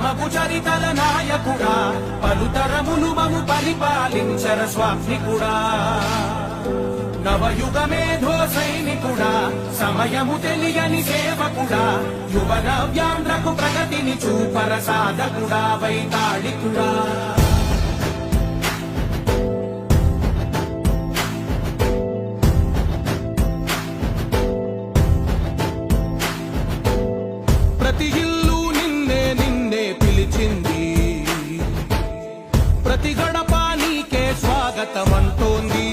మగు చరితల నాయకుడా పలుతరములు మము పరిపాలించర స్వామికుడా నవయుగమేధో సైనికుడా సమయము తెలియని సేవకుడా యువ నవ్యాంధ్రకు ప్రగతిని చూపర సాధకుడా వైతాళికుడా ప్రతి ఇల్లు నిన్నే నిన్నే పిలిచింది ప్రతి గడప నీకే స్వాగతమంటోంది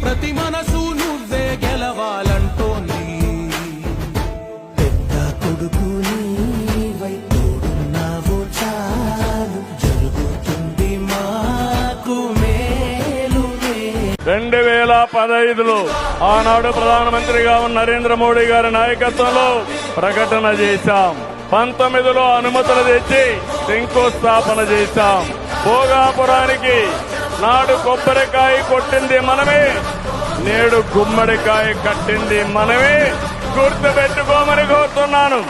ప్రతి మనసు నువ్వే గెలవాలంటోంది పెద్ద కొడుకు నీవై తోడున్నావు చాలు జరుగుతుంది మాకు మేలు 2015లో ఆనాడు ప్రధానమంత్రిగా ఉన్న నరేంద్ర మోడీ గారి నాయకత్వంలో ప్రకటన చేశాం. 19లో అనుమతులు తెచ్చి శంకుస్థాపన చేశాం. భోగాపురానికి నాడు కొబ్బరికాయ కొట్టింది మనమే, నేడు గుమ్మడికాయ కట్టింది మనమే. గుర్తుపెట్టుకోమని కోరుతున్నాను.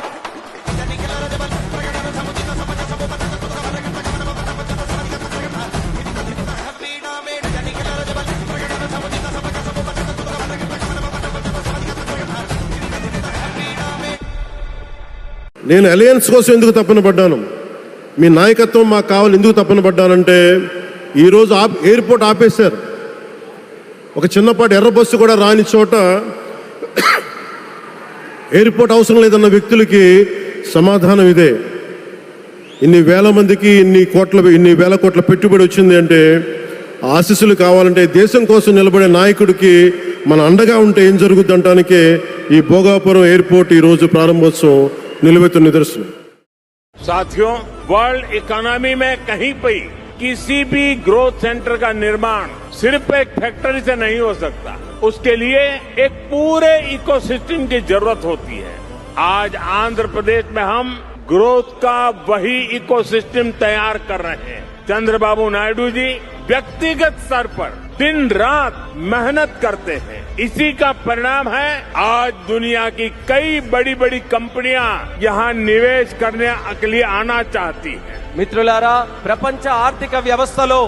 నేను అలయన్స్ కోసం ఎందుకు తప్పన పడ్డాను, మీ నాయకత్వం మాకు కావాలి ఎందుకు తప్పన పడ్డానంటే, ఈరోజు ఎయిర్పోర్ట్ ఆపేశారు. ఒక చిన్నపాటి ఎర్ర బస్సు కూడా రాని చోట ఎయిర్పోర్ట్ అవసరం లేదన్న వ్యక్తులకి సమాధానం ఇదే. ఇన్ని వేల మందికి ఇన్ని వేల కోట్ల పెట్టుబడి వచ్చింది అంటే ఆశీస్సులు కావాలంటే దేశం కోసం నిలబడే నాయకుడికి మన అండగా ఉంటే ఏం జరుగుద్ది అంటానికే ఈ భోగాపురం ఎయిర్పోర్ట్ ఈరోజు ప్రారంభోత్సవం నిలువెత్తు నిదర్శనం. साथियों, वर्ल्ड इकोनॉमी में कहीं पे किसी भी ग्रोथ सेंटर का निर्माण सिर्फ एक फैक्ट्री से नहीं हो सकता. उसके लिए एक पूरे इकोसिस्टम की जरूरत होती है. आज आंध्र प्रदेश में हम ग्रोथ का वही इकोसिस्टम तैयार कर रहे हैं. चंद्रबाबू नायडू जी व्यक्तिगत स्तर पर दिन रात मेहनत करते हैं. इसी का परिणाम है आज दुनिया की कई बड़ी बड़ी कंपनियां यहां निवेश करने के लिए आना चाहती हैं. మిత్రులారా, ప్రపంచ ఆర్థిక వ్యవస్థలో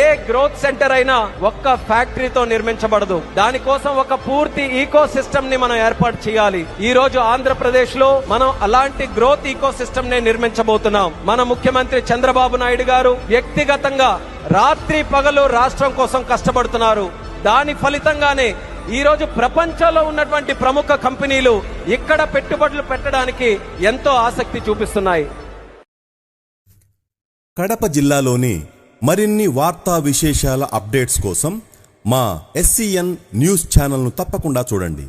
ఏ గ్రోత్ సెంటర్ అయినా ఒక్క ఫ్యాక్టరీతో నిర్మించబడదు. దానికోసం ఒక పూర్తి ఈకో సిస్టమ్ ని మనం ఏర్పాటు చేయాలి. ఈ రోజు ఆంధ్రప్రదేశ్ లో మనం అలాంటి గ్రోత్ ఈకో సిస్టమ్ ని నిర్మించబోతున్నాం. మన ముఖ్యమంత్రి చంద్రబాబు నాయుడు గారు వ్యక్తిగతంగా రాత్రి పగలు రాష్ట్రం కోసం కష్టపడుతున్నారు. దాని ఫలితంగానే ఈ రోజు ప్రపంచంలో ఉన్నటువంటి ప్రముఖ కంపెనీలు ఇక్కడ పెట్టుబడులు పెట్టడానికి ఎంతో ఆసక్తి చూపిస్తున్నాయి. కడప జిల్లాలోని మరిన్ని వార్తా విశేషాల అప్డేట్స్ కోసం మా SCN న్యూస్ ఛానల్ను తప్పకుండా చూడండి.